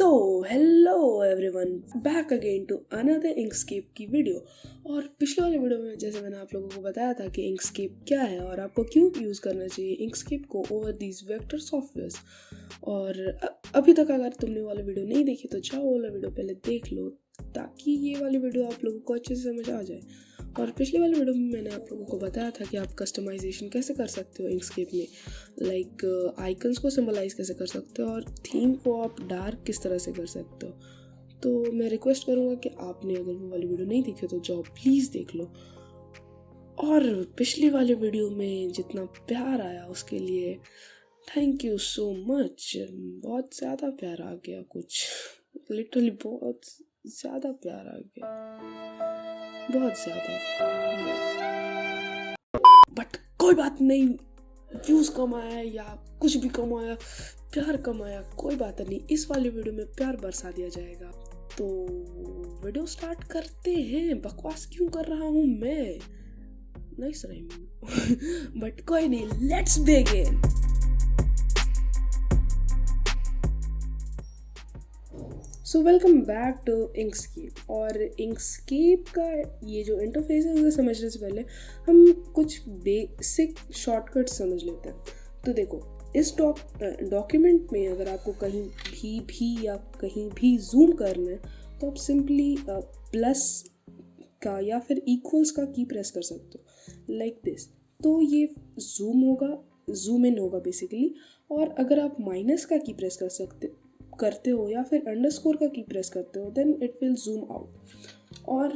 So hello everyone, back again to another Inkscape की video. और पिछले वाले वीडियो में जैसे मैंने आप लोगों को बताया था कि इंकस्केप क्या है और आपको क्यों यूज़ करना चाहिए इंकस्केप को ओवर दीज वेक्टर सॉफ्टवेयर्स। और अभी तक अगर तुमने वाला वीडियो नहीं देखी तो जाओ वाला वीडियो पहले देख लो ताकि ये वाली वीडियो आप लोगों को अच्छे से समझ आ जाए। और पिछले वाले वीडियो में मैंने आप लोगों को बताया था कि आप कस्टमाइजेशन कैसे कर सकते हो इंकस्केप में, लाइक आइकन्स को सिंबलाइज कैसे कर सकते हो और थीम को आप डार्क किस तरह से कर सकते हो। तो मैं रिक्वेस्ट करूँगा कि आपने अगर वो वाली वीडियो नहीं देखी तो जाओ प्लीज़ देख लो। और पिछली वाली वीडियो में जितना प्यार आया उसके लिए थैंक यू सो मच। बहुत ज़्यादा प्यार आ गया, कुछ लिटरली बहुत ज़्यादा प्यार आ गया, बहुत ज़्यादा। बट कोई बात नहीं, व्यूज़ कमाया या कुछ भी कमाया, प्यार कमाया, कोई बात नहीं। इस वाली वीडियो में प्यार बरसा दिया जाएगा। तो वीडियो स्टार्ट करते हैं। बकवास क्यों कर रहा हूँ मैं, नाइस राइमिंग बट कोई नहीं, let's begin. So welcome back to Inkscape. और इंकस्केप का ये जो इंटरफेस है उसे समझने से पहले हम कुछ बेसिक शॉर्टकट्स समझ लेते हैं। तो देखो, इस डॉक्यूमेंट में अगर आपको कहीं भी या कहीं भी जूम करना है तो आप सिंपली प्लस का या फिर इक्वल्स का की प्रेस कर सकते हो, लाइक दिस। तो ये जूम होगा, जूम इन होगा बेसिकली। और अगर आप माइनस का की प्रेस करते हो या फिर अंडरस्कोर का की प्रेस करते हो then it will zoom out. और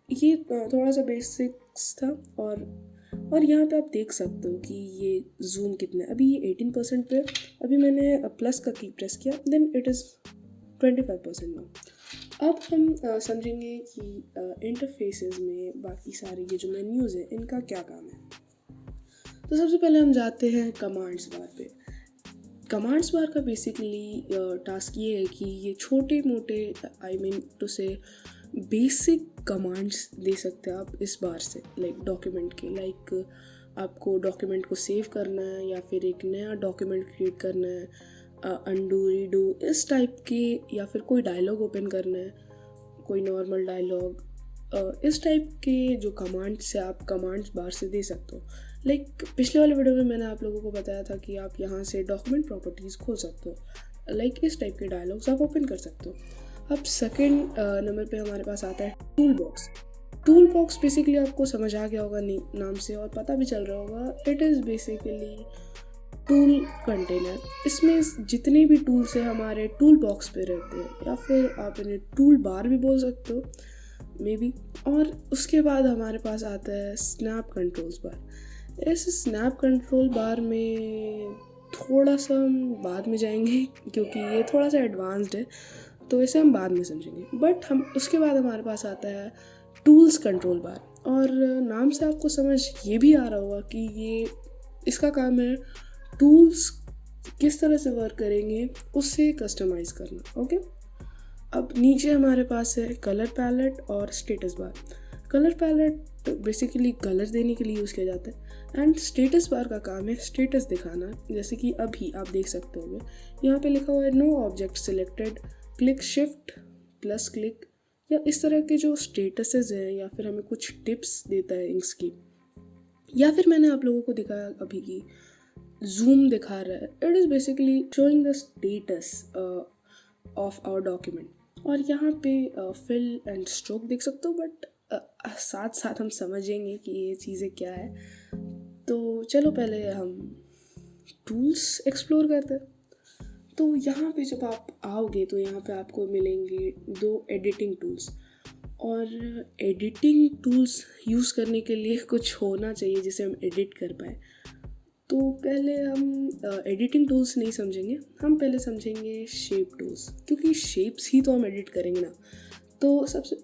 ये थोड़ा सा बेसिक्स था। और यहाँ पे आप देख सकते हो कि ये जूम कितना है। अभी ये 18% पे, अभी मैंने प्लस का की प्रेस किया देन इट इज़ 25% नाउ। अब हम समझेंगे कि इंटरफेसेस में बाकी सारे ये जो मेन्यूज़ हैं इनका क्या काम है। तो सबसे पहले हम जाते हैं कमांड्स बार पे। कमांड्स बार का बेसिकली टास्क ये है कि ये छोटे मोटे आई मीन टू से बेसिक कमांड्स दे सकते हैं आप इस बार से, लाइक डॉक्यूमेंट के। लाइक आपको डॉक्यूमेंट को सेव करना है या फिर एक नया डॉक्यूमेंट क्रिएट करना है, अंडू रीडू इस टाइप के, या फिर कोई डायलॉग ओपन करना है, कोई नॉर्मल डायलॉग, इस टाइप के जो कमांड्स से आप कमांड्स बार से दे सकते हो। लाइक पिछले वाले वीडियो में मैंने आप लोगों को बताया था कि आप यहाँ से डॉक्यूमेंट प्रॉपर्टीज़ खोल सकते हो, लाइक इस टाइप के डायलॉग्स आप ओपन कर सकते हो। अब सेकंड नंबर पे हमारे पास आता है tool box. Tool box basically आपको समझ आ गया होगा नाम से और पता भी चल रहा होगा, it is basically tool container. इसमें जितने भी टूल्स हैं हमारे टूल बॉक्स पे रहते हैं, या फिर आप इन्हें टूल बार भी बोल सकते हो मे बी। और उसके बाद हमारे पास आता है स्नैप कंट्रोल्स बार। इस स्नैप कंट्रोल बार में थोड़ा सा हम बाद में जाएंगे क्योंकि ये थोड़ा सा एडवांस्ड है, तो इसे हम बाद में समझेंगे। बट हम उसके बाद हमारे पास आता है टूल्स कंट्रोल बार। और नाम से आपको समझ ये भी आ रहा होगा कि ये इसका काम है टूल्स किस तरह से वर्क करेंगे उससे कस्टमाइज़ करना। ओके, अब नीचे हमारे पास है कलर पैलेट और status bar. Colour palette basically colour देने के लिए यूज़ किया जाता है एंड स्टेटस बार का काम है स्टेटस दिखाना। जैसे कि अभी आप देख सकते होंगे यहाँ पे लिखा हुआ है no object selected, click shift plus click, या इस तरह के जो स्टेटसेस हैं, या फिर हमें कुछ टिप्स देता है इंकस्केप। या फिर मैंने आप लोगों को दिखाया अभी की जूम दिखा रहा है, it is basically showing the status of our document. और यहाँ पे फिल एंड स्ट्रोक देख सकते हो, बट साथ साथ हम समझेंगे कि ये चीज़ें क्या है। तो चलो पहले हम टूल्स एक्सप्लोर करते हैं। तो यहाँ पे जब आप आओगे तो यहाँ पे आपको मिलेंगे 2 एडिटिंग टूल्स। और एडिटिंग टूल्स यूज़ करने के लिए कुछ होना चाहिए जिसे हम एडिट कर पाए। तो पहले हम एडिटिंग टूल्स नहीं समझेंगे, हम पहले समझेंगे शेप टूल्स, क्योंकि शेप्स ही तो हम एडिट करेंगे ना। तो सबसे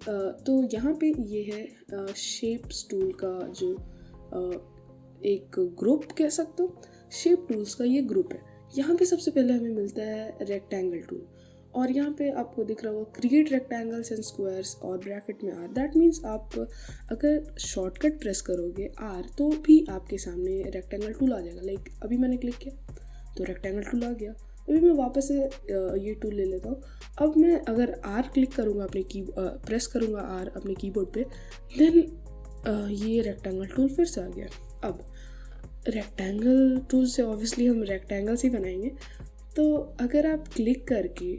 तो यहाँ पे ये है शेप्स टूल का जो एक ग्रुप कह सकते हो, शेप टूल्स का ये ग्रुप है। यहाँ पे सबसे पहले हमें मिलता है रेक्टेंगल टूल। और यहाँ पे आपको दिख रहा होगा क्रिएट रेक्टेंगल्स एंड स्क्वायर्स और ब्रैकेट में आर। दैट मीन्स आप अगर शॉर्टकट प्रेस करोगे आर तो भी आपके सामने रेक्टेंगल टूल आ जाएगा। लाइक अभी मैंने क्लिक किया तो रेक्टेंगल टूल आ गया। अभी मैं वापस से ये टूल ले लेता हूँ। अब मैं अगर आर क्लिक करूँगा अपने प्रेस करूँगा आर अपने कीबोर्ड पे, देन ये रेक्टेंगल टूल फिर से आ गया। अब रेक्टेंगल टूल से ऑब्वियसली हम रेक्टेंगल्स ही बनाएंगे, तो अगर आप क्लिक करके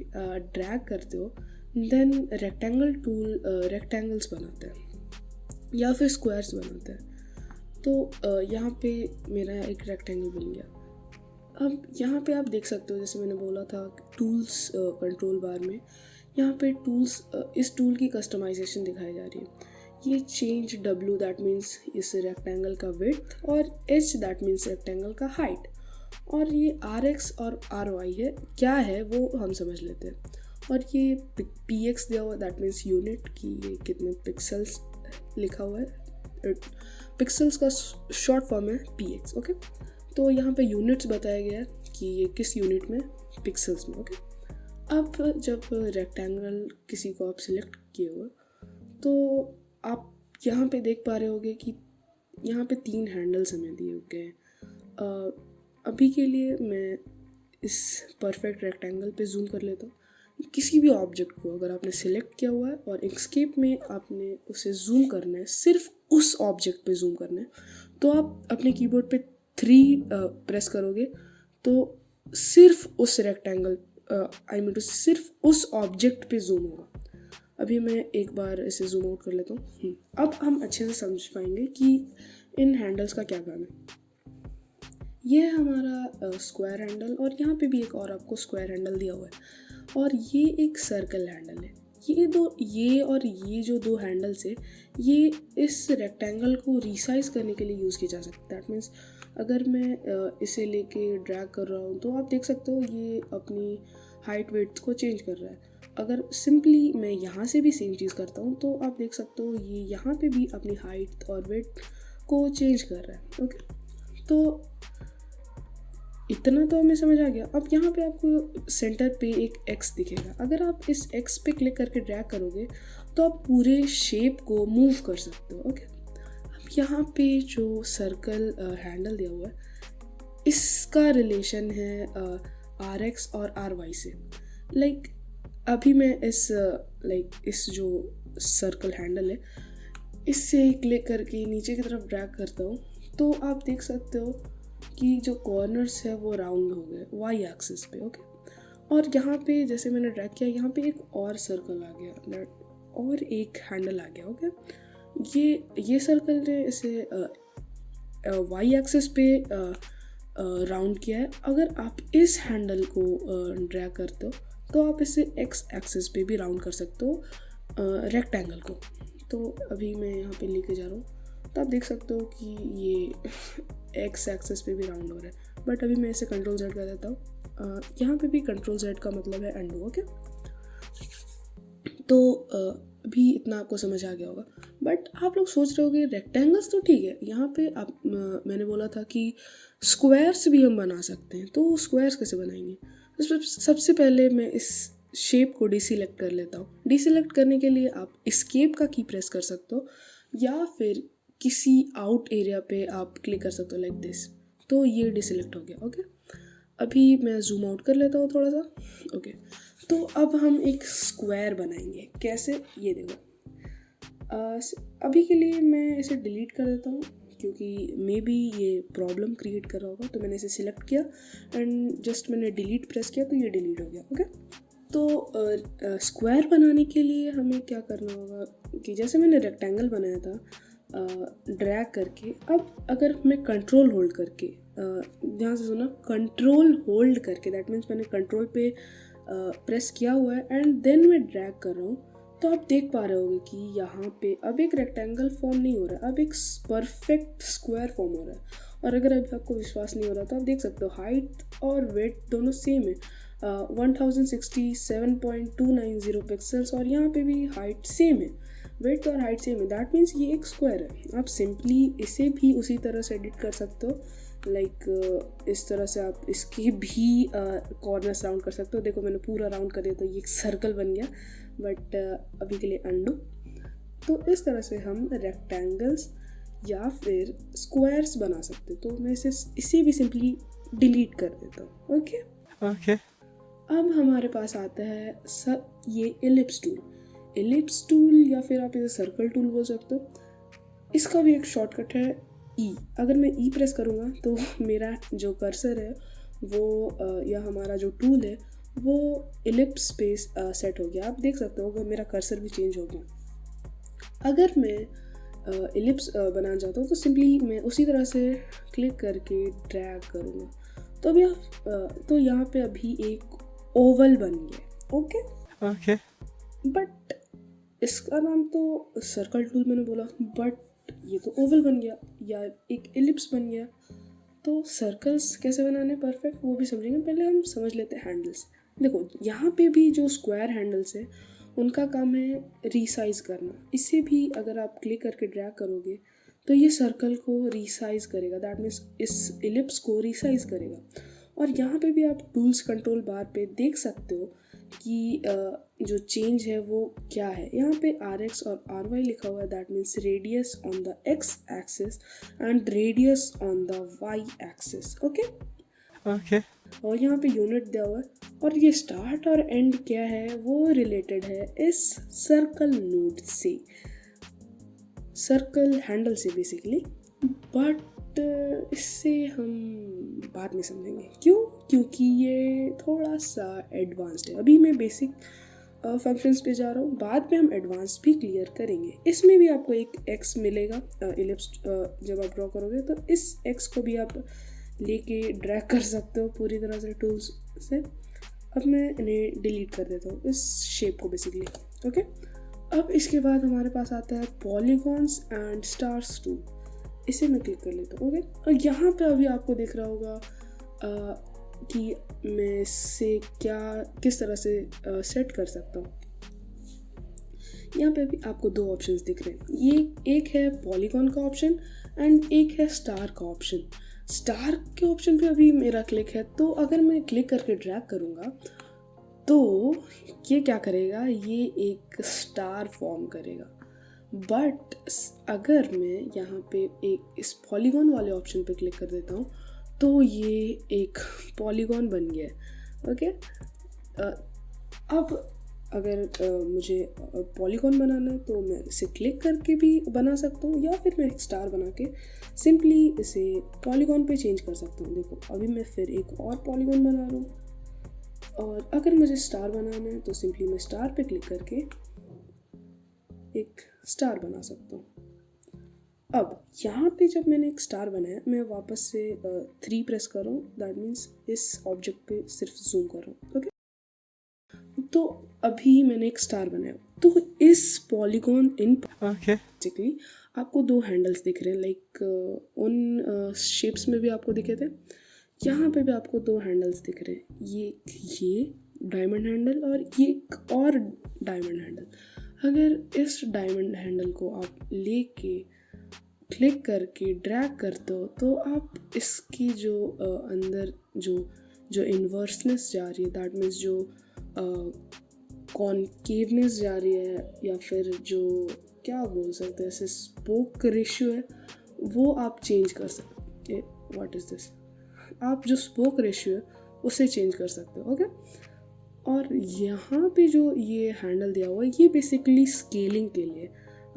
ड्रैग करते हो देन रेक्टेंगल टूल रेक्टेंगल्स बनाते हैं या फिर स्क्वायर्स बनाते हैं। तो यहाँ पे मेरा एक रेक्टेंगल बन गया। अब यहाँ पे आप देख सकते हो, जैसे मैंने बोला था टूल्स कंट्रोल बार में यहाँ पे टूल्स इस टूल की कस्टमाइजेशन दिखाई जा रही है। ये चेंज W दैट मीन्स इस रेक्टेंगल का विड्थ और H दैट मीन्स रेक्टेंगल का हाइट, और ये RX और RY है, क्या है वो हम समझ लेते हैं। और ये PX दिया हुआ दैट मीन्स यूनिट की ये कितने पिक्सल्स लिखा हुआ है, पिक्सल्स का शॉर्ट फॉर्म है PX। ओके, तो यहाँ पे यूनिट्स बताया गया है कि ये किस यूनिट में, पिक्सल्स में। ओके, अब जब रेक्टेंगल किसी को आप सिलेक्ट किए हुए तो आप यहाँ पे देख पा रहे होगे कि यहाँ पे 3 हैंडल्स हमें दिए गए हैं। अभी के लिए मैं इस परफेक्ट रेक्टेंगल पे जूम कर लेता हूँ। किसी भी ऑब्जेक्ट को अगर आपने सिलेक्ट किया हुआ है और इंक्सकेप में आपने उसे जूम करना है, सिर्फ उस ऑब्जेक्ट पे जूम करना है, तो आप अपने कीबोर्ड पे 3 प्रेस करोगे तो सिर्फ उस रेक्टेंगल सिर्फ उस ऑब्जेक्ट पे जूम होगा। अभी मैं एक बार इसे जूम आउट कर लेता हूँ। अब हम अच्छे से समझ पाएंगे कि इन हैंडल्स का क्या काम है। ये है हमारा स्क्वायर हैंडल, और यहाँ पे भी एक और आपको स्क्वायर हैंडल दिया हुआ है, और ये एक सर्कल हैंडल है। ये जो दो हैंडल्स है, ये इस रेक्टेंगल को रिसाइज करने के लिए यूज़ किया जा सकता है। दैट मीन्स अगर मैं इसे लेके ड्रैग कर रहा हूँ तो आप देख सकते हो ये अपनी हाइट वेट को चेंज कर रहा है। अगर सिंपली मैं यहाँ से भी सेम चीज़ करता हूँ तो आप देख सकते हो ये यहाँ पे भी अपनी हाइट और वेट को चेंज कर रहा है। ओके, तो इतना तो हमें समझ आ गया। अब यहाँ पे आपको सेंटर पे एक एक्स दिखेगा। अगर आप इस एक्स पे क्लिक करके ड्रैग करोगे तो आप पूरे शेप को मूव कर सकते हो। ओके, अब यहाँ पे जो सर्कल हैंडल दिया हुआ है, इसका रिलेशन है RX और RY से। लाइक अभी मैं इस जो सर्कल हैंडल है, इससे क्लिक करके नीचे की तरफ ड्रैग करता हूँ तो आप देख सकते हो कि जो कॉर्नर्स है वो राउंड हो गए Y एक्सिस पे। ओके, और यहाँ पे जैसे मैंने ड्रैग किया, यहाँ पे एक और सर्कल आ गया और एक हैंडल आ गया। ओके, ये सर्कल ने इसे Y एक्सिस पे राउंड किया है। अगर आप इस हैंडल को ड्रैग करते हो तो आप इसे X एक्सिस पे भी राउंड कर सकते हो रेक्टेंगल को। तो अभी मैं यहाँ पे लेके जा रहा हूँ तो आप देख सकते हो कि ये X एक्सिस पे भी राउंड हो रहा है। बट अभी मैं इसे Ctrl Z कर देता हूँ। यहाँ पे भी Ctrl Z का मतलब है अंडू। ओके, तो अभी इतना आपको समझ आ गया होगा। बट आप लोग सोच रहे होगे रेक्टेंगल्स तो ठीक है, यहाँ पे मैंने बोला था कि स्क्वायर्स भी हम बना सकते हैं, तो स्क्वायर्स कैसे बनाएंगे। तो सबसे पहले मैं इस शेप को डिसेलेक्ट कर लेता हूँ। डिसेलेक्ट करने के लिए आप एस्केप का की प्रेस कर सकते हो या फिर किसी आउट एरिया पे आप क्लिक कर सकते हो लाइक दिस। तो ये डिसेलेक्ट हो गया। ओके, अभी मैं जूम आउट कर लेता हूँ थोड़ा सा। ओके, तो अब हम एक स्क्वायर बनाएंगे। कैसे, ये देखो। अभी के लिए मैं इसे डिलीट कर देता हूँ क्योंकि मे बी ये प्रॉब्लम क्रिएट कर रहा होगा। तो मैंने इसे सिलेक्ट किया एंड जस्ट मैंने डिलीट प्रेस किया तो ये डिलीट हो गया। ओके, तो स्क्वायर बनाने के लिए हमें क्या करना होगा कि जैसे मैंने रेक्टेंगल बनाया था ड्रैग करके, अब अगर मैं कंट्रोल होल्ड करके, ध्यान से सुना, कंट्रोल होल्ड करके, दैट मीन्स मैंने कंट्रोल पे प्रेस किया हुआ है एंड देन मैं ड्रैग कर रहा हूँ, तो आप देख पा रहे होगे कि यहाँ पे अब एक रेक्टेंगल फॉर्म नहीं हो रहा है, अब एक परफेक्ट स्क्वायर फॉर्म हो रहा है। और अगर अभी आपको विश्वास नहीं हो रहा तो आप देख सकते हो हाइट और वेट दोनों सेम है, 1067.290 पिक्सल्स, और यहाँ पे भी हाइट सेम है, वेट और हाइट सेम है। दैट मीन्स ये एक स्क्वायर है। आप सिंपली इसे भी उसी तरह से एडिट कर सकते हो, लाइक इस तरह से आप इसके भी कॉर्नर्स राउंड कर सकते हो। देखो मैंने पूरा राउंड कर दिया तो ये एक सर्कल बन गया। बट अभी के लिए अंडू। तो इस तरह से हम रेक्टेंगल्स या फिर स्क्वायर्स बना सकते, तो मैं इसे भी सिंपली डिलीट कर देता हूँ। ओके। अब हमारे पास आता है ये एलिप्स टूल या फिर आप इसे सर्कल टूल बोल सकते हो। इसका भी एक शॉर्टकट है ई। अगर मैं ई प्रेस करूँगा तो मेरा जो कर्सर है वो या हमारा जो टूल है वो एलिप्स पे सेट हो गया। आप देख सकते हो कि मेरा कर्सर भी चेंज हो गया। अगर मैं एलिप्स बनाना चाहता हूँ तो सिंपली मैं उसी तरह से क्लिक करके ड्रैग करूँगा तो अभी तो यहाँ पे अभी एक ओवल बन गया। ओके बट इसका नाम तो सर्कल टूल मैंने बोला, बट ये तो ओवल बन गया या एक एलिप्स बन गया। तो सर्कल्स कैसे बनाने परफेक्ट वो भी समझेंगे। पहले हम समझ लेते हैं हैंडल्स। देखो यहाँ पे भी जो स्क्वायर हैंडल्स है उनका काम है रीसाइज करना। इसे भी अगर आप क्लिक करके ड्रैग करोगे तो ये सर्कल को रीसाइज करेगा, दैट मीन्स इस एलिप्स को रीसाइज करेगा। और यहाँ पे भी आप टूल्स कंट्रोल बार पे देख सकते हो कि जो चेंज है वो क्या है। यहाँ पे RX और RY लिखा हुआ है, that means radius on the X axis and radius on the Y axis. Okay और यहाँ पे यूनिट दिया हुआ है और ये स्टार्ट और एंड क्या है वो रिलेटेड है इस सर्कल नोड से, सर्कल हैंडल से बेसिकली। बट इससे हम बाद में समझेंगे क्यों, क्योंकि ये थोड़ा सा एडवांस्ड है। अभी मैं बेसिक फंक्शंस पे जा रहा हूँ, बाद में हम एडवांस भी क्लियर करेंगे। इसमें भी आपको एक एक्स मिलेगा एलिप्स जब आप ड्रॉ करोगे तो इस एक्स को भी आप लेके ड्रैग कर सकते हो पूरी तरह से टूल्स से। अब मैं इन्हें डिलीट कर देता हूँ इस शेप को बेसिकली। ओके अब इसके बाद हमारे पास आता है पॉलीगॉन्स एंड स्टार्स टूल। इसे मैं क्लिक कर लेता हूँ। ओके और यहाँ पे अभी आपको दिख रहा होगा कि मैं इससे किस तरह से सेट कर सकता हूँ। यहाँ पे अभी आपको दो ऑप्शंस दिख रहे हैं, ये एक है पॉलीगॉन का ऑप्शन एंड एक है स्टार का ऑप्शन। स्टार के ऑप्शन पे अभी मेरा क्लिक है, तो अगर मैं क्लिक करके ड्रैग करूँगा तो ये क्या करेगा, ये एक स्टार फॉर्म करेगा। बट अगर मैं यहाँ पे एक इस पॉलीगॉन वाले ऑप्शन पे क्लिक कर देता हूँ तो ये एक पॉलीगॉन बन गया है। ओके अब अगर मुझे पॉलीगॉन बनाना है तो मैं इसे क्लिक करके भी बना सकता हूँ या फिर मैं एक स्टार बना के सिंपली इसे पॉलीगॉन पे चेंज कर सकता हूँ। देखो अभी मैं फिर एक और पॉलीगॉन बना रहा हूँ और अगर मुझे स्टार बनाना है तो सिंपली मैं स्टार पे क्लिक करके एक स्टार बना सकता हूँ। अब यहाँ पे जब मैंने एक स्टार बनाया मैं वापस से 3 प्रेस कर रहा हूँ, दैट मीन्स इस ऑब्जेक्ट पे सिर्फ जूम कर रहा हूँ। ओके तो अभी मैंने एक स्टार बनाया तो इस पॉलीगॉन इन बेसिकली आपको दो हैंडल्स दिख रहे हैं, लाइक उन शेप्स में भी आपको दिखे थे, यहाँ पे भी आपको दो हैंडल्स दिख रहे हैं, ये डायमंड हैंडल और ये एक और डायमंड हैंडल। अगर इस डायमंड हैंडल को आप लेके क्लिक करके ड्रैग करते हो तो आप इसकी जो अंदर जो इन्वर्सनेस जा रही है, दैट मीन्स जो कॉनकेवनेस जा रही है या फिर जो क्या बोल सकते हैं ऐसे स्पोक रेशियो है वो आप चेंज कर सकते। व्हाट इज़ दिस, आप जो स्पोक रेशियो है उसे चेंज कर सकते हो। ओके और यहाँ पे जो ये हैंडल दिया हुआ है ये बेसिकली स्केलिंग के लिए,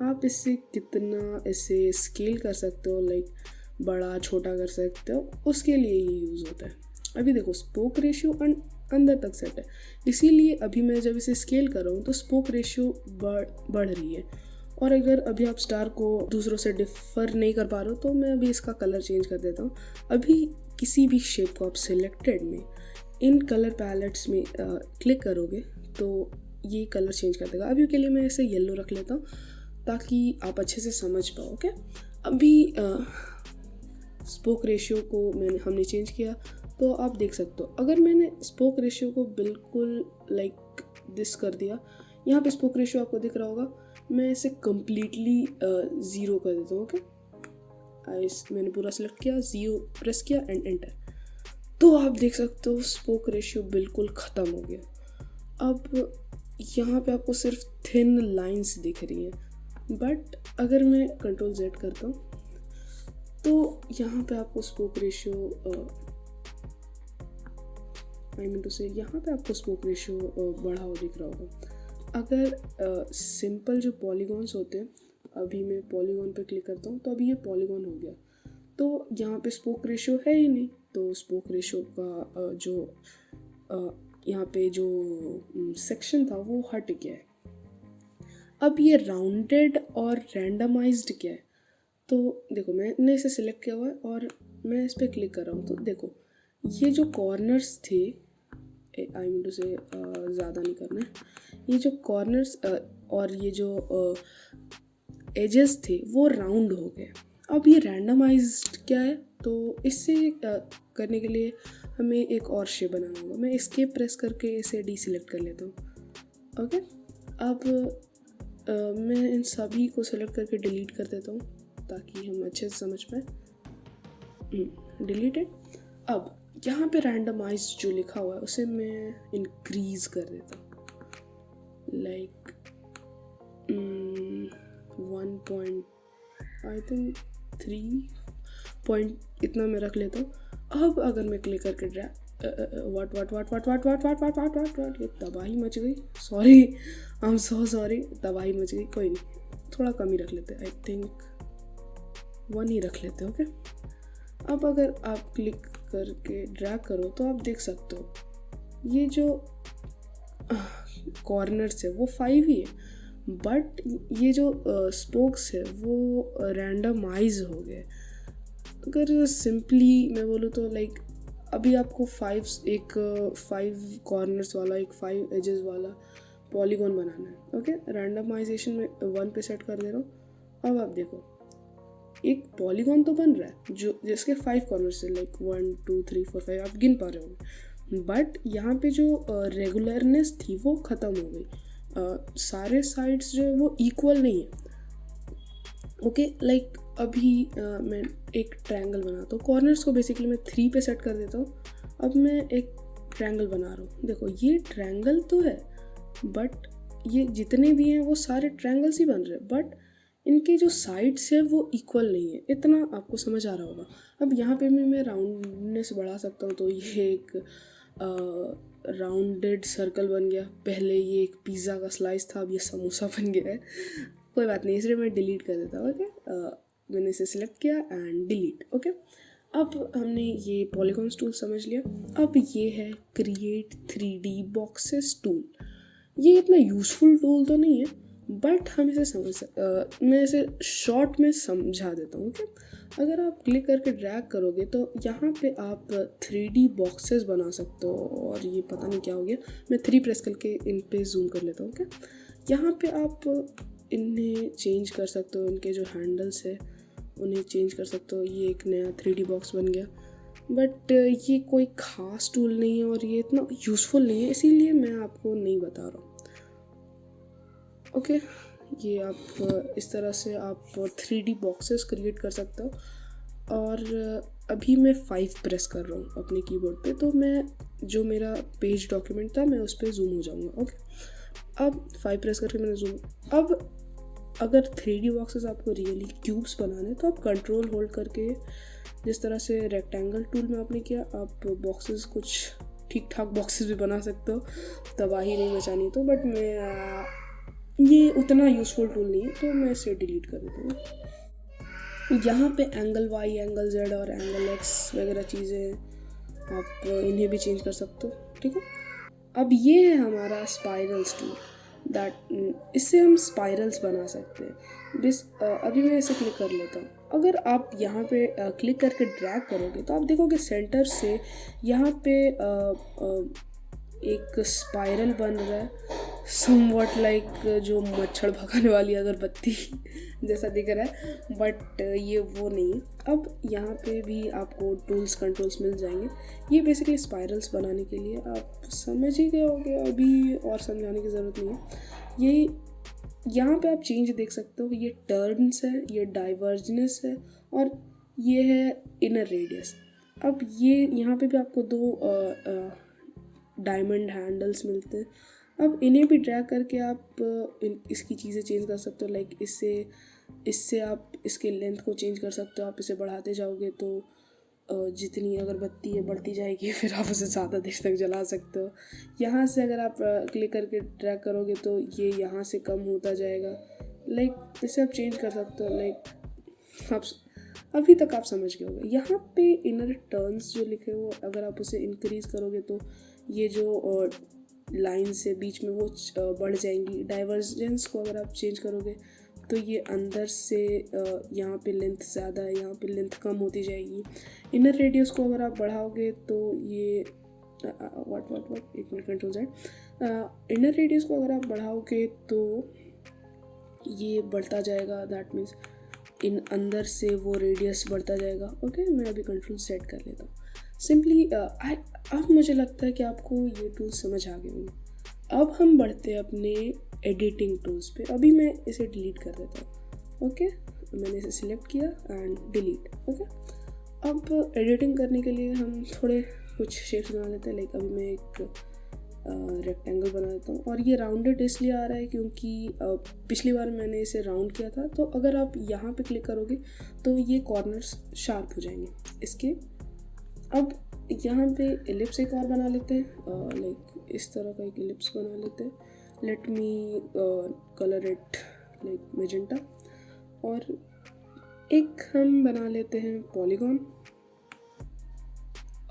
आप इससे कितना इसे स्केल कर सकते हो, लाइक बड़ा छोटा कर सकते हो, उसके लिए ये यूज़ होता है। अभी देखो स्पोक रेशियो अंदर तक सेट है, इसीलिए अभी मैं जब इसे स्केल कर रहा हूँ तो स्पोक रेशियो बढ़ रही है। और अगर अभी आप स्टार को दूसरों से डिफर नहीं कर पा रहे हो तो मैं अभी इसका कलर चेंज कर देता हूँ। अभी किसी भी शेप को आप सिलेक्टेड में इन कलर पैलेट्स में क्लिक करोगे तो ये कलर चेंज कर देगा। अभी के लिए मैं इसे येलो रख लेता हूँ ताकि आप अच्छे से समझ पाओ। ओके अभी स्पोक रेशियो को हमने चेंज किया तो आप देख सकते हो। अगर मैंने स्पोक रेशियो को बिल्कुल लाइक दिस कर दिया, यहाँ पे स्पोक रेशियो आपको दिख रहा होगा, मैं इसे कम्प्लीटली 0 कर देता हूँ। ओके मैंने पूरा सिलेक्ट किया, 0 प्रेस किया एंड एंटर, तो आप देख सकते हो स्पोक रेशियो बिल्कुल ख़त्म हो गया। अब यहाँ पे आपको सिर्फ थिन लाइंस दिख रही हैं, बट अगर मैं कंट्रोल Z करता हूँ तो यहाँ पे आपको spoke ratio I mean to say यहाँ पे आपको स्पोक रेशियो बढ़ा हुआ दिख रहा होगा। अगर सिंपल जो पॉलीगॉन्स होते हैं, अभी मैं पॉलीगॉन पे क्लिक करता हूँ तो अभी ये पॉलीगॉन हो गया, तो यहाँ पे स्पोक रेशियो है ही नहीं, तो स्पोक रेशियो का जो यहाँ पे जो सेक्शन था वो हट गया है। अब ये राउंडेड और रैंडमाइज्ड क्या है, तो देखो मैंने इसे सिलेक्ट किया हुआ है और मैं इस पर क्लिक कर रहा हूँ, तो देखो ये जो कॉर्नर्स थे, आई मीन टू से ज़्यादा नहीं करना है, ये जो कॉर्नर्स और ये जो एजेस थे वो राउंड हो गए। अब ये रैंडमाइज्ड क्या है, तो इससे करने के लिए हमें एक और शेप बनाना होगा। मैं एस्केप प्रेस करके इसे डीसिलेक्ट कर लेता हूँ। ओके, अब मैं इन सभी को सेलेक्ट करके डिलीट कर देता हूँ ताकि हम अच्छे से समझ पाए। डिलीटेड। अब यहाँ पे रैंडमाइज जो लिखा हुआ है उसे मैं इंक्रीज कर देता हूँ, लाइक 1.3 इतना मैं रख लेता हूँ। अब अगर मैं क्लिक करके ड्रैग वाट ये तबाही मच गई, sorry, I am so sorry, तबाही मच गई, कोई नहीं, थोड़ा कम ही रख लेते, आई थिंक 1 ही रख लेते। ओके, अब अगर आप क्लिक करके ड्रैग करो तो आप देख सकते हो ये जो कॉर्नर्स है वो 5 ही है, बट ये जो स्पोक्स है वो रैंडमाइज हो गए। अगर सिंपली मैं बोलूँ तो लाइक अभी आपको 5 कॉर्नर्स वाला, एक 5 एजेस वाला पॉलीगॉन बनाना है। ओके, रैंडमाइजेशन में 1 पे सेट कर दे रहा हूँ। अब आप देखो एक पॉलीगॉन तो बन रहा है जो जिसके 5 कॉर्नर्स है, लाइक 1 2 3 4 5 आप गिन पा रहे होंगे, बट यहाँ पे जो रेगुलरनेस थी वो ख़त्म हो गई। सारे साइड्स जो है वो इक्वल नहीं है। ओके, लाइक अभी मैं एक ट्रायंगल बनाता हूँ, कॉर्नर्स को बेसिकली मैं 3 पे सेट कर देता हूँ। अब मैं एक ट्रायंगल बना रहा हूँ, देखो ये ट्रायंगल तो है बट ये जितने भी हैं वो सारे ट्रायंगल्स ही बन रहे हैं, बट इनके जो साइड्स है वो इक्वल नहीं है। इतना आपको समझ आ रहा होगा। अब यहाँ पे मैं राउंडनेस बढ़ा सकता हूँ, तो ये एक राउंडेड सर्कल बन गया। पहले ये एक पिज़्ज़ा का स्लाइस था, अब ये समोसा बन गया है। कोई बात नहीं, इसलिए मैं डिलीट कर देता हूँ। ओके, मैंने इसे सिलेक्ट किया एंड डिलीट। ओके, अब हमने ये पॉलीगॉन्स टूल समझ लिया। अब ये है क्रिएट 3D बॉक्सेस टूल। ये इतना यूज़फुल टूल तो नहीं है, बट हम इसे मैं इसे शॉर्ट में समझा देता हूँ। ओके, अगर आप क्लिक करके ड्रैग करोगे तो यहाँ पे आप 3D बॉक्सेस बना सकते हो। और ये पता नहीं क्या हो गया, मैं 3 प्रेस करके इन पे जूम कर लेता हूँ। ओके, यहाँ पे आप इन्हें चेंज कर सकते हो, इनके जो हैंडल्स है उन्हें चेंज कर सकते हो। ये एक नया 3D बॉक्स बन गया, बट ये कोई ख़ास टूल नहीं है और ये इतना यूज़फुल नहीं है, इसीलिए मैं आपको नहीं बता रहा हूँ। ओके, ये आप इस तरह से आप 3D बॉक्सेस क्रिएट कर सकते हो। और अभी मैं 5 प्रेस कर रहा हूँ अपने कीबोर्ड पे, तो मैं जो मेरा पेज डॉक्यूमेंट था मैं उस पर जूम हो जाऊँगा। ओके, अब 5 प्रेस करके मैंने जूम। अब अगर 3D बॉक्सेस आपको रियली क्यूब्स बनाने तो आप कंट्रोल होल्ड करके, जिस तरह से रेक्टेंगल टूल में आपने किया, आप बॉक्सेस कुछ ठीक ठाक बॉक्सेस भी बना सकते हो, तबाही नहीं मचानी तो। बट मैं ये उतना यूज़फुल टूल नहीं है, तो मैं इसे डिलीट कर देता हूँ। यहाँ पे एंगल Y, एंगल Z और एंगल X वगैरह चीज़ें आप इन्हें भी चेंज कर सकते हो। ठीक है, अब ये है हमारा स्पाइरल्स टूल। इससे हम स्पाइरल्स बना सकते हैं। अभी मैं इसे क्लिक कर लेता हूँ। अगर आप यहाँ पे क्लिक करके ड्रैग करोगे तो आप देखोगे सेंटर से यहाँ पे एक स्पाइरल बन रहा है, समवॉट लाइक जो मच्छर भगाने वाली अगरबत्ती जैसा दिख रहा है, बट ये वो नहीं है। अब यहाँ पे भी आपको टूल्स कंट्रोल्स मिल जाएंगे। ये बेसिकली स्पाइरल्स बनाने के लिए, आप समझ ही गए होंगे, अभी और समझाने की ज़रूरत नहीं है। ये यहाँ पे आप चेंज देख सकते हो, ये टर्न्स है, ये डाइवर्जनेस है और ये है इनर रेडियस। अब ये यहाँ पे भी आपको 2 डायमंड हैंडल्स मिलते हैं। अब इन्हें भी ड्रैग करके आप इसकी चीज़ें चेंज कर सकते हो, लाइक इससे आप इसके लेंथ को चेंज कर सकते हो। आप इसे बढ़ाते जाओगे तो जितनी अगरबत्ती है बढ़ती जाएगी, फिर आप उसे ज़्यादा देर तक जला सकते हो। यहाँ से अगर आप क्लिक करके ड्रैग करोगे तो ये यहाँ से कम होता जाएगा। लाइक इसे आप चेंज कर सकते हो। लाइक आप अभी तक आप समझ गए होंगे। यहाँ पे इनर टर्न्स जो लिखे हो, अगर आप उसे इंक्रीज़ करोगे तो ये जो लाइन से बीच में वो बढ़ जाएंगी। डाइवर्जेंस को अगर आप चेंज करोगे तो ये अंदर से यहाँ पे लेंथ ज़्यादा है, यहाँ पे लेंथ कम होती जाएगी। इनर रेडियस को अगर आप बढ़ाओगे तो ये व्हाट एक minute control Z। Inner radius को अगर आप बढ़ाओगे तो ये बढ़ता जाएगा। दैट मीन्स इन अंदर से वो रेडियस बढ़ता जाएगा। ओके, मैं अभी कंट्रोल Z कर लेता हूँ। सिंपली अब मुझे लगता है कि आपको ये टूल समझ आ गए होंगे। अब हम बढ़ते हैं अपने एडिटिंग टूल्स पे। अभी मैं इसे डिलीट कर देता हूँ। ओके, मैंने इसे सिलेक्ट किया एंड डिलीट। ओके, अब एडिटिंग करने के लिए हम थोड़े कुछ शेप्स बना लेते हैं। लाइक अभी मैं एक रेक्टेंगल बना देता हूँ, और ये राउंडेड इसलिए आ रहा है क्योंकि पिछली बार मैंने इसे राउंड किया था। तो अगर आप यहाँ पे क्लिक करोगे तो ये कॉर्नर्स शार्प हो जाएंगे इसके। अब यहाँ पे एलिप्स एक और बना लेते हैं। लाइक इस तरह का एक एलिप्स बना लेते हैं। Let me colour it like magenta. और एक हम बना लेते हैं पॉलीगॉन।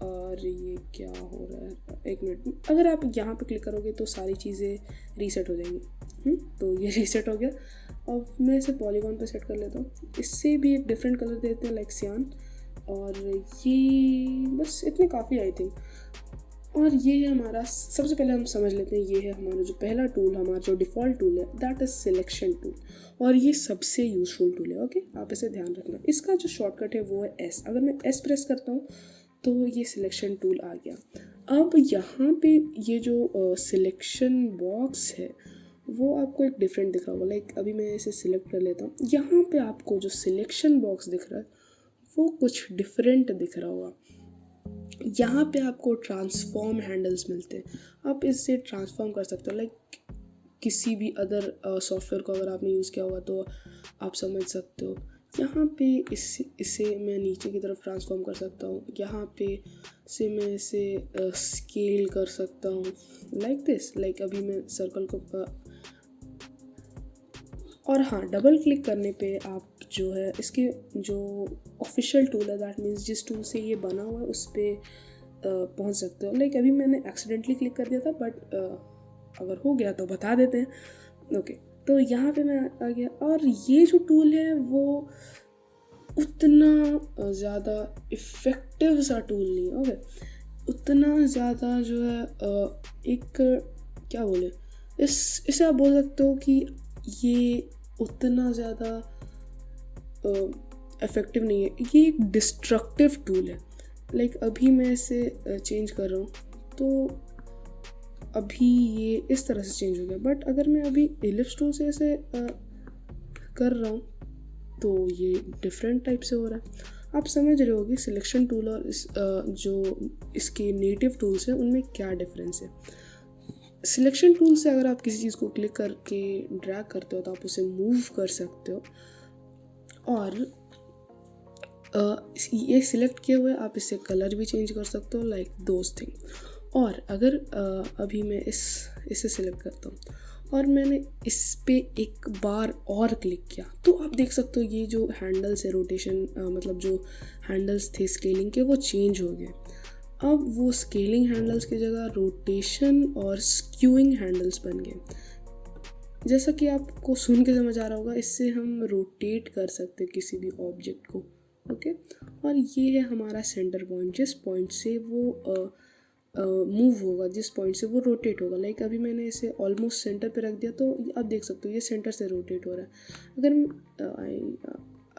और ये क्या हो रहा है, एक मिनट। अगर आप यहाँ पे क्लिक करोगे तो सारी चीज़ें रीसेट हो जाएंगी। तो ये रीसेट हो गया। अब मैं इसे पॉलीगॉन पे सेट कर लेता हूँ। इससे भी एक डिफरेंट कलर देते हैं लाइक सियान। और ये बस इतने काफ़ी आई थिंक। और ये है हमारा, सबसे पहले हम समझ लेते हैं, ये है हमारा जो पहला टूल, हमारा जो डिफ़ॉल्ट टूल है, दैट इज़ सिलेक्शन टूल। और ये सबसे यूजफुल टूल है। ओके, आप इसे ध्यान रखना। इसका जो शॉर्टकट है वो है S। अगर मैं S प्रेस करता हूँ तो ये सिलेक्शन टूल आ गया। अब यहाँ पे ये जो सिलेक्शन बॉक्स है वो आपको एक डिफरेंट दिख रहा होगा। लाइक अभी मैं इसे सिलेक्ट कर लेता हूँ। यहाँ पे आपको जो सिलेक्शन बॉक्स दिख रहा है वो कुछ डिफरेंट दिख रहा होगा। यहाँ पे आपको ट्रांसफॉर्म हैंडल्स मिलते हैं। आप इससे ट्रांसफॉर्म कर सकते हो। लाइक किसी भी अदर सॉफ्टवेयर को अगर आपने यूज़ किया होगा तो आप समझ सकते हो। यहाँ पे इसे मैं नीचे की तरफ ट्रांसफॉर्म कर सकता हूँ। यहाँ पे से मैं इसे स्केल कर सकता हूँ लाइक दिस। लाइक अभी मैं सर्कल को और हाँ, डबल क्लिक करने पे आप जो है इसके जो ऑफिशियल टूल है, दैट मीन्स जिस टूल से ये बना हुआ है उस पर पहुँच सकते हो। लाइक अभी मैंने एक्सीडेंटली क्लिक कर दिया था, बट अगर हो गया तो बता देते हैं। ओके, तो यहाँ पे मैं आ गया। और ये जो टूल है वो उतना ज़्यादा इफ़ेक्टिव सा टूल नहीं है। ओके, उतना ज़्यादा जो है एक क्या बोले, इसे आप बोल सकते हो कि ये उतना ज़्यादा इफ़ेक्टिव नहीं है। ये एक डिस्ट्रक्टिव टूल है। लाइक अभी मैं इसे चेंज कर रहा हूँ तो अभी ये इस तरह से चेंज हो गया। बट अगर मैं अभी एलिप्स टूल से इसे कर रहा हूँ तो ये डिफरेंट टाइप से हो रहा है। आप समझ रहे होगे सिलेक्शन टूल और जो इसके नेटिव टूल्स हैं उनमें क्या डिफरेंस है। सिलेक्शन टूल से अगर आप किसी चीज़ को क्लिक करके ड्रैग करते हो तो आप उसे मूव कर सकते हो। और ये सिलेक्ट किए हुए आप इससे कलर भी चेंज कर सकते हो, लाइक दोज थिंग। और अगर अभी मैं इसे सिलेक्ट करता हूँ और मैंने इस पे एक बार और क्लिक किया तो आप देख सकते हो ये जो हैंडल्स है रोटेशन, मतलब जो हैंडल्स थे स्केलिंग के वो चेंज हो गए। अब वो स्केलिंग हैंडल्स की जगह रोटेशन और स्क्यूइंग हैंडल्स बन गए। जैसा कि आपको सुन के समझ आ रहा होगा, इससे हम रोटेट कर सकते हैं किसी भी ऑब्जेक्ट को। ओके, और ये है हमारा सेंटर पॉइंट, जिस पॉइंट से वो मूव होगा, जिस पॉइंट से वो रोटेट होगा। लाइक अभी मैंने इसे ऑलमोस्ट सेंटर पे रख दिया तो आप देख सकते हो ये सेंटर से रोटेट हो रहा है।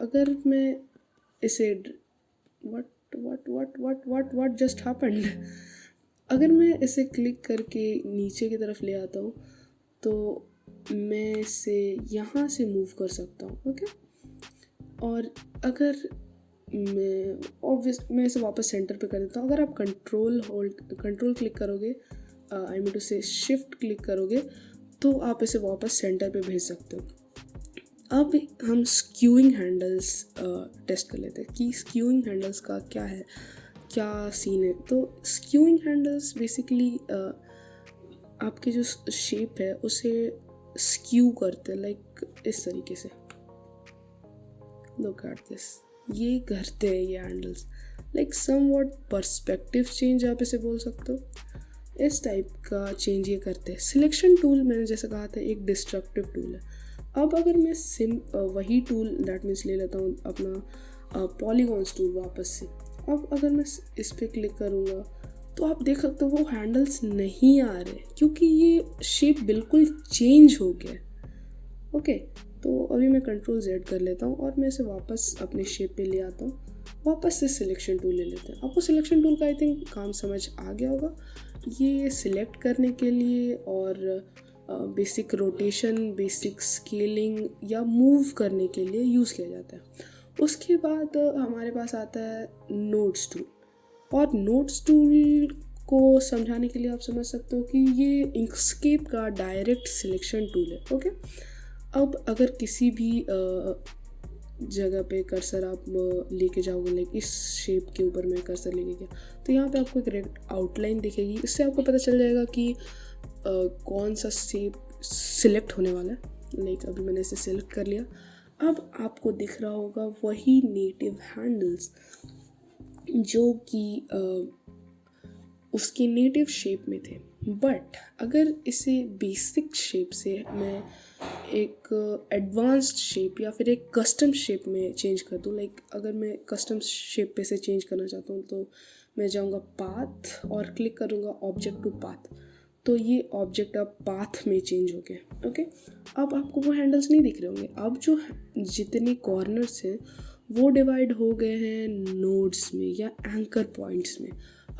अगर मैं इसे व्हाट जस्ट हैपेंड अगर मैं इसे क्लिक करके नीचे की तरफ ले आता हूँ तो मैं इसे यहाँ से मूव कर सकता हूँ। ओके, और अगर मैं इसे वापस सेंटर पे कर देता हूँ। अगर आप कंट्रोल क्लिक करोगे, आई मीन टू से शिफ्ट क्लिक करोगे तो आप इसे वापस सेंटर पे भेज सकते हो। अब हम स्क्यूइंग हैंडल्स टेस्ट कर लेते हैं कि स्क्यूइंग हैंडल्स का क्या है, क्या सीन है। तो स्क्यूइंग हैंडल्स बेसिकली आपके जो शेप है उसे स्क्यू करते हैं, लाइक इस तरीके से। लुक एट दिस, ये करते हैं ये handles, like somewhat perspective change आप इसे बोल सकते हो। इस टाइप का चेंज ये करते हैं। सिलेक्शन टूल मैंने जैसे कहा था एक डिस्ट्रक्टिव टूल है। अब अगर मैं वही टूल दैट मीन्स ले लेता हूँ अपना पॉलीगॉन्स टूल वापस से। अब अगर मैं इस पर क्लिक करूँगा तो आप देख सकते हो वो हैंडल्स नहीं आ रहे क्योंकि ये शेप बिल्कुल चेंज हो गया। ओके, तो अभी मैं कंट्रोल Z कर लेता हूँ और मैं इसे वापस अपने शेप पे ले आता हूँ। वापस से सिलेक्शन टूल ले लेते हैं। आपको सिलेक्शन टूल का आई थिंक काम समझ आ गया होगा। ये सिलेक्ट करने के लिए और बेसिक रोटेशन, बेसिक स्केलिंग या मूव करने के लिए यूज़ किया जाता है। उसके बाद हमारे पास आता है नोड्स टूल, और नोड्स टूल को समझाने के लिए आप समझ सकते हो कि ये इंकस्केप का डायरेक्ट सिलेक्शन टूल है। ओके, अब अगर किसी भी जगह पे कर्सर आप लेके जाओगे, लाइक इस शेप के ऊपर मैं कर्सर लेके गया तो यहाँ पे आपको एक रेक्ट आउटलाइन दिखेगी। इससे आपको पता चल जाएगा कि कौन सा शेप सिलेक्ट होने वाला है। लाइक अभी मैंने इसे सिलेक्ट कर लिया। अब आपको दिख रहा होगा वही नेटिव हैंडल्स जो कि उसके नेटिव शेप में थे। बट अगर इसे बेसिक शेप से मैं एक एडवांस्ड शेप या फिर एक कस्टम शेप में चेंज कर दूँ, लाइक अगर मैं कस्टम शेप पे से चेंज करना चाहता हूँ तो मैं जाऊँगा पाथ और क्लिक करूँगा ऑब्जेक्ट टू पाथ, तो ये ऑब्जेक्ट अब पाथ में चेंज हो गया। ओके, अब आपको वो हैंडल्स नहीं दिख रहे होंगे। अब जो जितने कॉर्नर्स हैं वो डिवाइड हो गए हैं नोड्स में या एंकर पॉइंट्स में।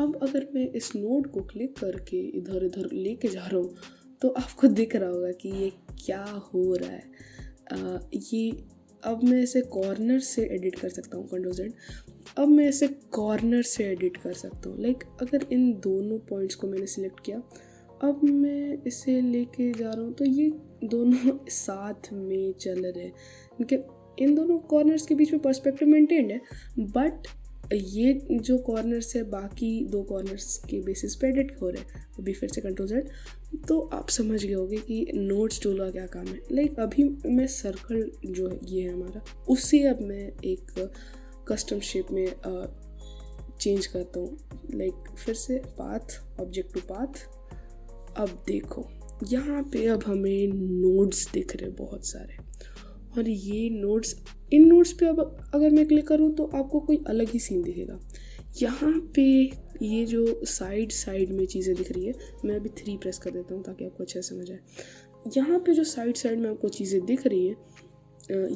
अब अगर मैं इस नोड को क्लिक करके इधर इधर लेके जा रहा हूँ तो आपको दिख रहा होगा कि ये क्या हो रहा है। ये अब मैं इसे कॉर्नर से एडिट कर सकता हूँ, कंट्रोल Z। अब मैं इसे कॉर्नर से एडिट कर सकता हूँ। लाइक अगर इन दोनों पॉइंट्स को मैंने सिलेक्ट किया, अब मैं इसे लेके जा रहा हूँ तो ये दोनों साथ में चल रहे हैं। इनके इन दोनों कॉर्नर्स के बीच में पर्सपेक्टिव मेंटेन्ड है, बट ये जो कॉर्नर्स है बाकी दो कॉर्नर्स के बेसिस पे एडिट हो रहे हैं। अभी फिर से कंट्रोल Z, तो आप समझ गए होंगे कि नोड्स टूल का क्या काम है। लाइक अभी मैं सर्कल जो है ये है हमारा, उसे अब मैं एक कस्टम शेप में चेंज करता हूँ। लाइक फिर से पाथ, ऑब्जेक्ट टू पाथ। अब देखो यहाँ पे अब हमें नोड्स दिख रहे बहुत सारे, और ये नोड्स, इन नोड्स पे अब अगर मैं क्लिक करूँ तो आपको कोई अलग ही सीन दिखेगा। यहाँ पे ये जो साइड में चीज़ें दिख रही है, मैं अभी 3 प्रेस कर देता हूँ ताकि आपको अच्छे से समझ आए। यहाँ पे जो साइड में आपको चीज़ें दिख रही है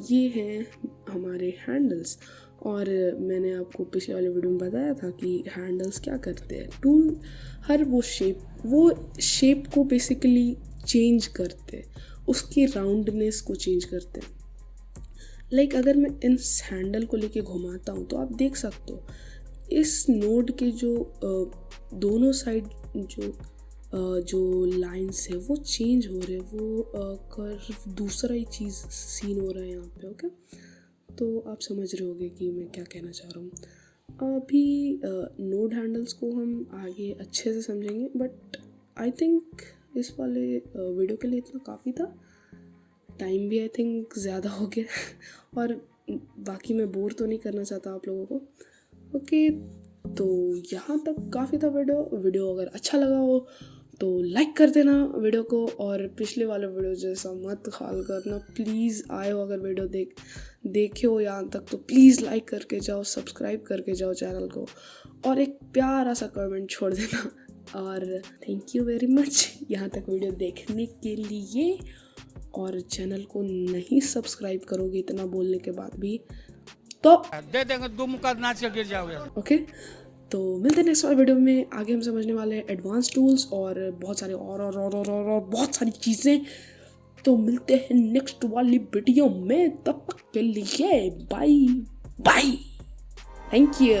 ये हैं हमारे हैंडल्स। और मैंने आपको पिछले वाले वीडियो में बताया था कि हैंडल्स क्या करते हैं। टूल हर वो शेप को बेसिकली चेंज करते हैं, उसकी राउंडनेस को चेंज करते हैं। लाइक अगर मैं इस हैंडल को लेके घुमाता हूँ तो आप देख सकते हो इस नोड के जो दोनों साइड जो लाइंस है वो चेंज हो रहे हैं, वो कर्व दूसरा ही चीज़ सीन हो रहा है यहाँ पे। ओके, तो आप समझ रहे होंगे कि मैं क्या कहना चाह रहा हूँ। अभी नोड हैंडल्स को हम आगे अच्छे से समझेंगे, बट आई थिंक इस वाले वीडियो के लिए इतना काफ़ी था। टाइम भी आई थिंक ज़्यादा हो गया और बाकी मैं बोर तो नहीं करना चाहता आप लोगों को। ओके, तो यहाँ तक काफ़ी था वीडियो अगर अच्छा लगा हो तो लाइक कर देना वीडियो को, और पिछले वाले वीडियो जैसा मत ख्याल करना प्लीज़। आए हो अगर वीडियो देखे हो यहाँ तक तो प्लीज़ लाइक करके जाओ, सब्सक्राइब करके जाओ चैनल को, और एक प्यारा सा कमेंट छोड़ देना। और थैंक यू वेरी मच यहाँ तक वीडियो देखने के लिए। और चैनल को नहीं सब्सक्राइब करोगे इतना बोलने के बाद भी तो दे देंगे, 2 मुक्का नाच के गिर जाओगे। ओके, तो मिलते हैं नेक्स्ट वाले वीडियो में। आगे हम समझने वाले हैं एडवांस टूल्स और बहुत सारे और बहुत सारी चीज़ें। तो मिलते हैं नेक्स्ट वाली वीडियो में, तब तक के लिए बाय बाय, थैंक यू।